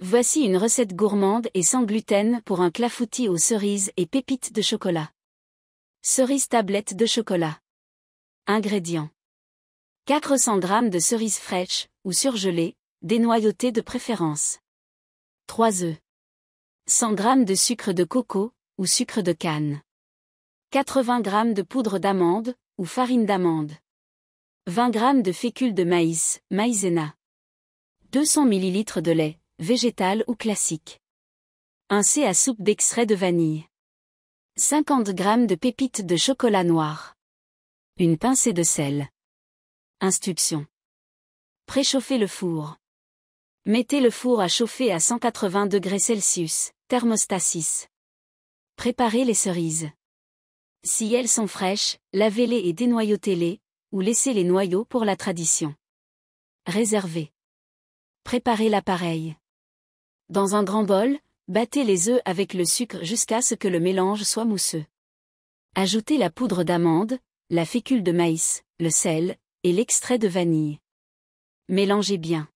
Voici une recette gourmande et sans gluten pour un clafoutis aux cerises et pépites de chocolat. Cerises tablettes de chocolat. Ingrédients. 400 g de cerises fraîches, ou surgelées, dénoyautées de préférence. 3 œufs. 100 g de sucre de coco, ou sucre de canne. 80 g de poudre d'amande, ou farine d'amande. 20 g de fécule de maïs, maïzena. 200 ml de lait, végétal ou classique. 1 c à soupe d'extrait de vanille. 50 g de pépites de chocolat noir. Une pincée de sel. Instructions. Préchauffez le four. Mettez le four à chauffer à 180 degrés Celsius, thermostat 6. Préparez les cerises. Si elles sont fraîches, lavez-les et dénoyautez-les, ou laissez les noyaux pour la tradition. Réservez. Préparez l'appareil. Dans un grand bol, battez les œufs avec le sucre jusqu'à ce que le mélange soit mousseux. Ajoutez la poudre d'amande, la fécule de maïs, le sel, et l'extrait de vanille. Mélangez bien.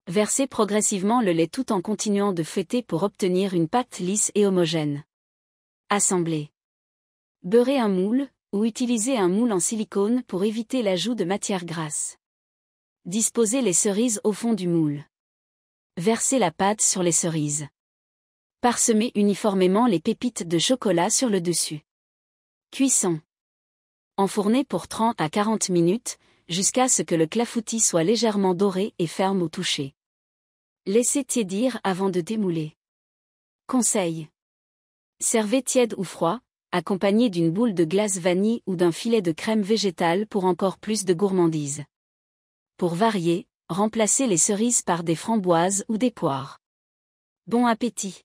Versez progressivement le lait tout en continuant de fouetter pour obtenir une pâte lisse et homogène. Assemblez. Beurrez un moule, ou utilisez un moule en silicone pour éviter l'ajout de matière grasse. Disposez les cerises au fond du moule. Versez la pâte sur les cerises. Parsemez uniformément les pépites de chocolat sur le dessus. Cuisson. Enfournez pour 30 à 40 minutes, jusqu'à ce que le clafoutis soit légèrement doré et ferme au toucher. Laissez tiédir avant de démouler. Conseil. Servez tiède ou froid, accompagné d'une boule de glace vanille ou d'un filet de crème végétale pour encore plus de gourmandise. Pour varier, remplacez les cerises par des framboises ou des poires. Bon appétit!